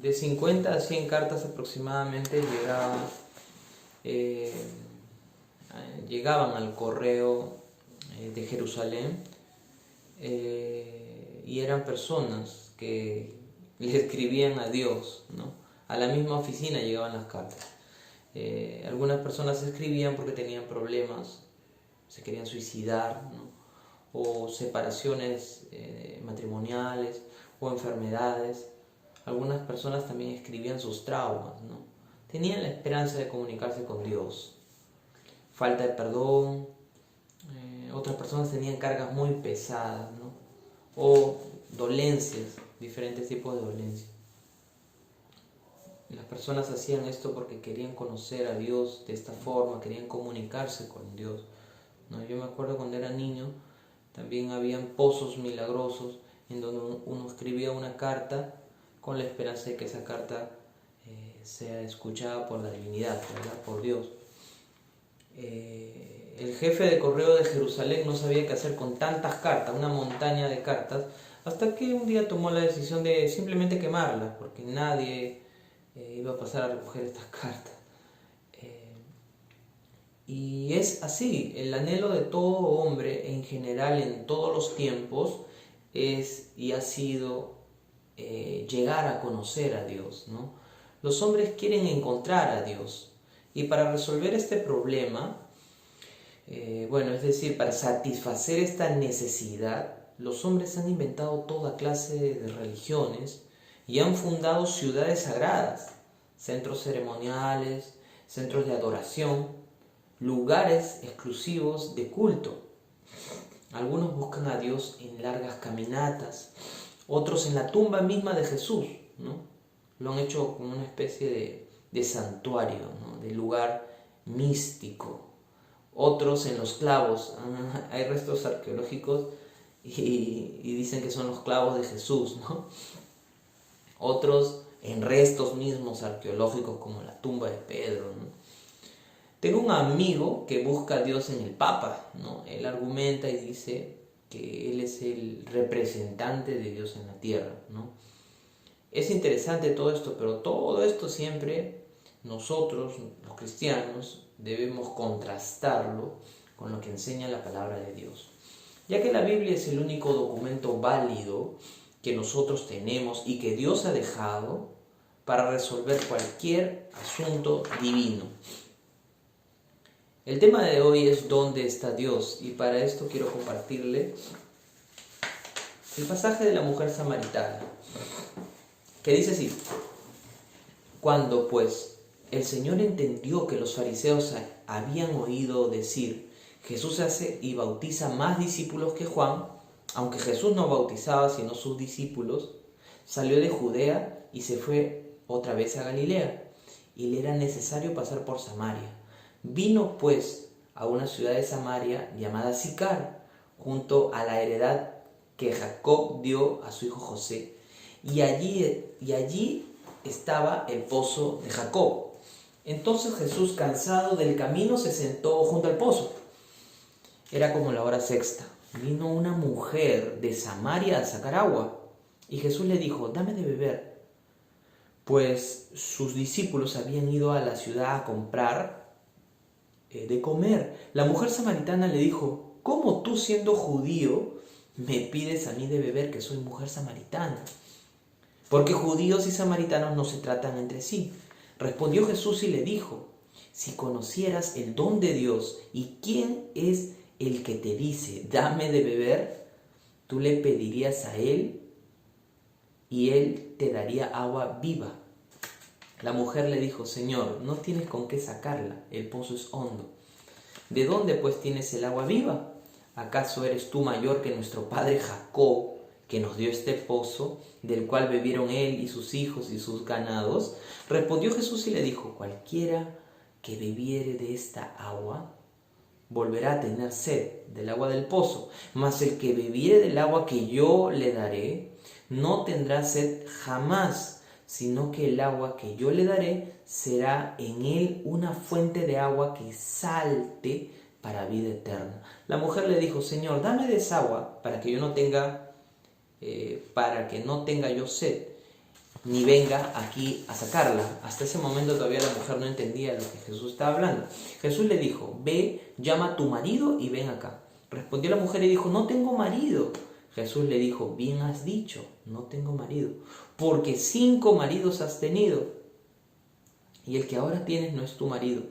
De 50 a 100 cartas aproximadamente llegaban al correo de Jerusalén, y eran personas que le escribían a Dios, ¿no? A la misma oficina llegaban las cartas. Algunas personas escribían porque tenían problemas, se querían suicidar, ¿no? O separaciones matrimoniales o enfermedades. Algunas personas también escribían sus traumas, ¿no? Tenían la esperanza de comunicarse con Dios. Falta de perdón. Otras personas tenían cargas muy pesadas, ¿no? O dolencias, diferentes tipos de dolencias. Las personas hacían esto porque querían conocer a Dios de esta forma, querían comunicarse con Dios, ¿no? Yo me acuerdo cuando era niño, también habían pozos milagrosos en donde uno escribía una carta con la esperanza de que esa carta sea escuchada por la divinidad, ¿verdad? Por Dios. El jefe de correo de Jerusalén no sabía qué hacer con tantas cartas, una montaña de cartas, hasta que un día tomó la decisión de simplemente quemarlas, porque nadie iba a pasar a recoger estas cartas. Y es así, el anhelo de todo hombre en general en todos los tiempos es y ha sido llegar a conocer a Dios, ¿no? Los hombres quieren encontrar a Dios, y para resolver este problema, es decir, para satisfacer esta necesidad, los hombres han inventado toda clase de religiones y han fundado ciudades sagradas, centros ceremoniales, centros de adoración, lugares exclusivos de culto. Algunos buscan a Dios en largas caminatas, otros en la tumba misma de Jesús, ¿no? Lo han hecho como una especie de santuario, ¿no? De lugar místico. Otros en los clavos. Hay restos arqueológicos y dicen que son los clavos de Jesús, ¿no? Otros en restos mismos arqueológicos como la tumba de Pedro, ¿no? Tengo un amigo que busca a Dios en el Papa, ¿no? Él argumenta y dice que él es el representante de Dios en la tierra, ¿no? Es interesante todo esto, pero todo esto siempre nosotros, los cristianos, debemos contrastarlo con lo que enseña la palabra de Dios. Ya que la Biblia es el único documento válido que nosotros tenemos y que Dios ha dejado para resolver cualquier asunto divino. El tema de hoy es ¿dónde está Dios? Y para esto quiero compartirle el pasaje de la mujer samaritana, que dice así: cuando pues el Señor entendió que los fariseos habían oído decir, Jesús hace y bautiza más discípulos que Juan, aunque Jesús no bautizaba sino sus discípulos, salió de Judea y se fue otra vez a Galilea, y le era necesario pasar por Samaria. Vino pues a una ciudad de Samaria llamada Sicar, junto a la heredad que Jacob dio a su hijo José, y allí estaba el pozo de Jacob. Entonces Jesús, cansado del camino, se sentó junto al pozo. Era como la hora sexta. Vino una mujer de Samaria a sacar agua, y Jesús le dijo: dame de beber, pues sus discípulos habían ido a la ciudad a comprar de comer. La mujer samaritana le dijo: ¿cómo tú, siendo judío, me pides a mí de beber, que soy mujer samaritana? Porque judíos y samaritanos no se tratan entre sí. Respondió Jesús y le dijo: si conocieras el don de Dios y quién es el que te dice, dame de beber, tú le pedirías a él y él te daría agua viva. La mujer le dijo: Señor, no tienes con qué sacarla, el pozo es hondo. ¿De dónde pues tienes el agua viva? ¿Acaso eres tú mayor que nuestro padre Jacob, que nos dio este pozo, del cual bebieron él y sus hijos y sus ganados? Respondió Jesús y le dijo: cualquiera que bebiere de esta agua volverá a tener sed del agua del pozo, mas el que bebiere del agua que yo le daré no tendrá sed jamás, sino que el agua que yo le daré será en él una fuente de agua que salte para vida eterna. La mujer le dijo: Señor, dame de esa agua para que no tenga yo sed, ni venga aquí a sacarla. Hasta ese momento todavía la mujer no entendía lo que Jesús estaba hablando. Jesús le dijo, ve, llama a tu marido y ven acá. Respondió la mujer y dijo, no tengo marido. Jesús le dijo, bien has dicho, no tengo marido, porque 5 maridos has tenido, y el que ahora tienes no es tu marido.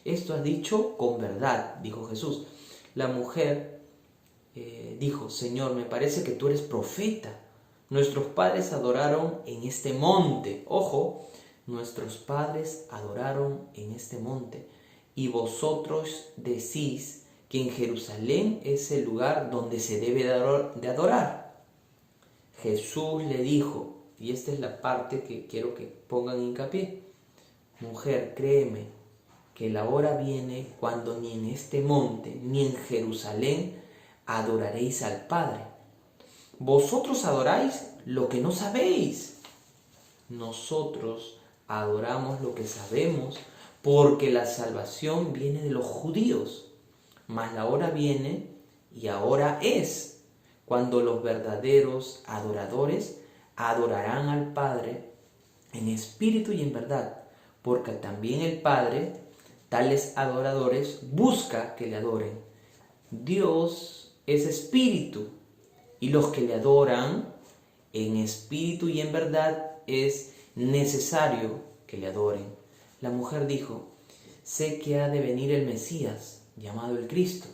Esto has dicho con verdad, dijo Jesús. La mujer dijo, Señor, me parece que tú eres profeta. Nuestros padres adoraron en este monte. Ojo, nuestros padres adoraron en este monte. Y vosotros decís que en Jerusalén es el lugar donde se debe de adorar. Jesús le dijo, y esta es la parte que quiero que pongan hincapié. Mujer, créeme, que la hora viene cuando ni en este monte ni en Jerusalén adoraréis al Padre. Vosotros adoráis lo que no sabéis. Nosotros adoramos lo que sabemos, porque la salvación viene de los judíos. Mas la hora viene, y ahora es, cuando los verdaderos adoradores adorarán al Padre en espíritu y en verdad, porque también el Padre, tales adoradores, busca que le adoren. Dios es espíritu, y los que le adoran en espíritu y en verdad es necesario que le adoren. La mujer dijo, sé que ha de venir el Mesías, llamado el Cristo.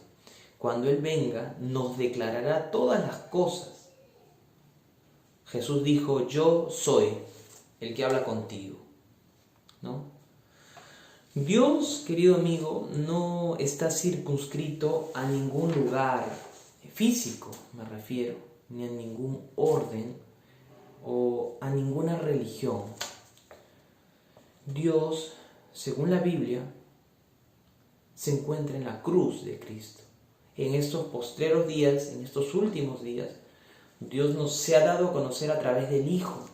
Cuando Él venga, nos declarará todas las cosas. Jesús dijo, yo soy el que habla contigo, ¿no? Dios, querido amigo, no está circunscrito a ningún lugar físico, me refiero, ni a ningún orden o a ninguna religión. Dios, según la Biblia, se encuentra en la cruz de Cristo. En estos postreros días, en estos últimos días, Dios nos se ha dado a conocer a través del Hijo.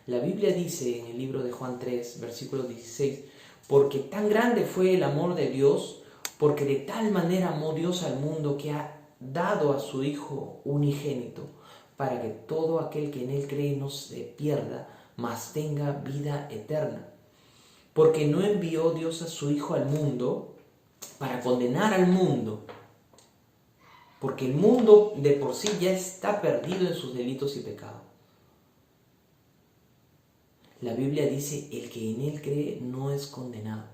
La Biblia dice en el libro de Juan 3, versículo 16, porque tan grande fue el amor de Dios, porque de tal manera amó Dios al mundo que ha dado a su Hijo unigénito, para que todo aquel que en Él cree no se pierda, mas tenga vida eterna. Porque no envió Dios a su Hijo al mundo para condenar al mundo, porque el mundo de por sí ya está perdido en sus delitos y pecados. La Biblia dice, el que en Él cree no es condenado,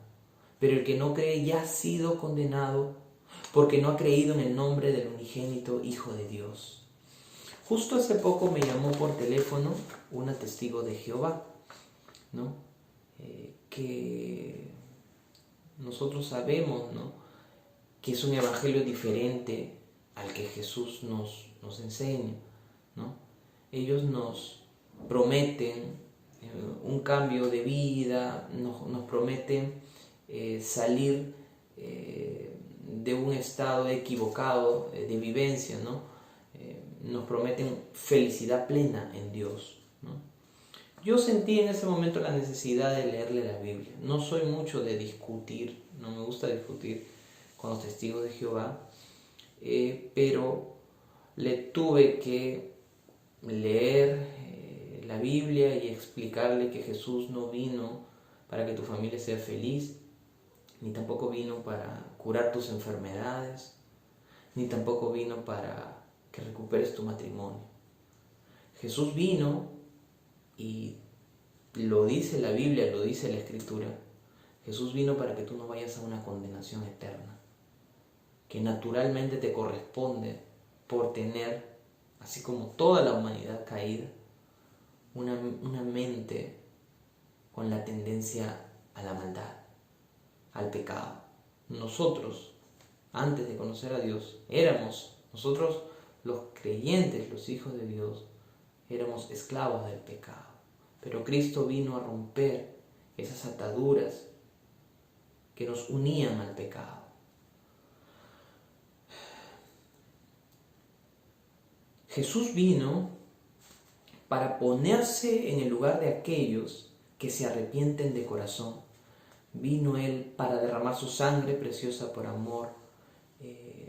pero el que no cree ya ha sido condenado porque no ha creído en el nombre del unigénito Hijo de Dios. Justo hace poco me llamó por teléfono una testigo de Jehová, ¿no? Que nosotros sabemos, ¿no?, que es un evangelio diferente al que Jesús nos enseña, ¿no? Ellos nos prometen un cambio de vida, nos prometen salir de un estado equivocado de vivencia, ¿no? Nos prometen felicidad plena en Dios, ¿no? Yo sentí en ese momento la necesidad de leerle la Biblia. No soy mucho de discutir, no me gusta discutir con los testigos de Jehová, pero le tuve que leer la Biblia y explicarle que Jesús no vino para que tu familia sea feliz, ni tampoco vino para curar tus enfermedades, ni tampoco vino para que recuperes tu matrimonio. Jesús vino, y lo dice la Biblia, lo dice la Escritura, Jesús vino para que tú no vayas a una condenación eterna, que naturalmente te corresponde por tener, así como toda la humanidad caída, una mente con la tendencia a la maldad, al pecado. Nosotros, antes de conocer a Dios, nosotros los creyentes, los hijos de Dios, éramos esclavos del pecado. Pero Cristo vino a romper esas ataduras que nos unían al pecado. Jesús vino para ponerse en el lugar de aquellos que se arrepienten de corazón. Vino Él para derramar su sangre preciosa por amor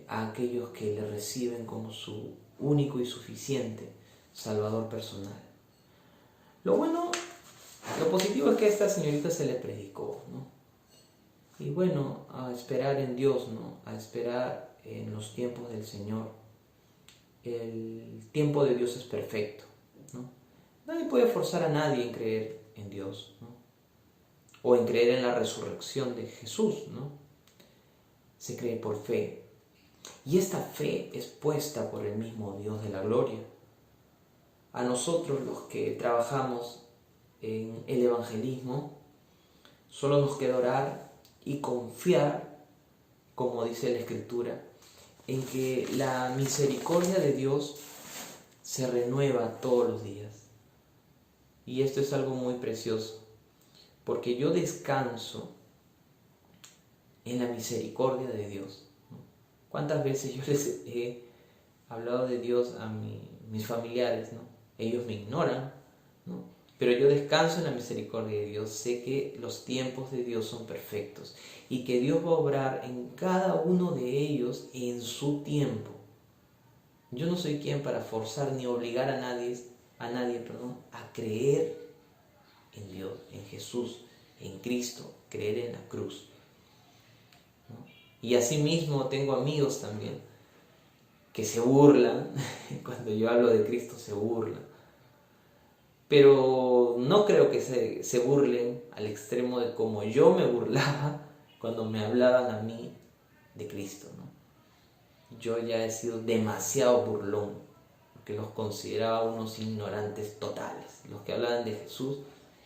a aquellos que le reciben como su único y suficiente Salvador personal. Lo bueno Lo positivo es que a esta señorita se le predicó, ¿no? Y bueno, a esperar en Dios, ¿no? A esperar en los tiempos del Señor. El tiempo de Dios es perfecto, ¿no? Nadie puede forzar a nadie en creer en Dios, ¿no? O en creer en la resurrección de Jesús, ¿no? Se cree por fe. Y esta fe es puesta por el mismo Dios de la gloria. A nosotros, los que trabajamos en el evangelismo, solo nos queda orar y confiar, como dice la Escritura, en que la misericordia de Dios se renueva todos los días. Y esto es algo muy precioso, porque yo descanso en la misericordia de Dios. ¿Cuántas veces yo les he hablado de Dios a mis familiares, ¿no? Ellos me ignoran, ¿no? Pero yo descanso en la misericordia de Dios. Sé que los tiempos de Dios son perfectos y que Dios va a obrar en cada uno de ellos en su tiempo. Yo no soy quien para forzar ni obligar a nadie, a creer en Dios, en Jesús, en Cristo, creer en la cruz, ¿no? Y asimismo tengo amigos también que se burlan, cuando yo hablo de Cristo se burlan. Pero no creo que se burlen al extremo de como yo me burlaba cuando me hablaban a mí de Cristo, ¿no? Yo ya he sido demasiado burlón, porque los consideraba unos ignorantes totales. Los que hablaban de Jesús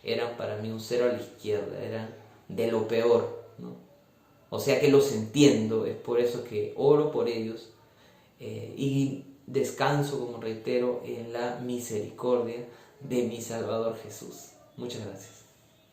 eran para mí un cero a la izquierda, eran de lo peor, ¿no? O sea que los entiendo, es por eso que oro por ellos y descanso, como reitero, en la misericordia de mi Salvador Jesús. Muchas gracias.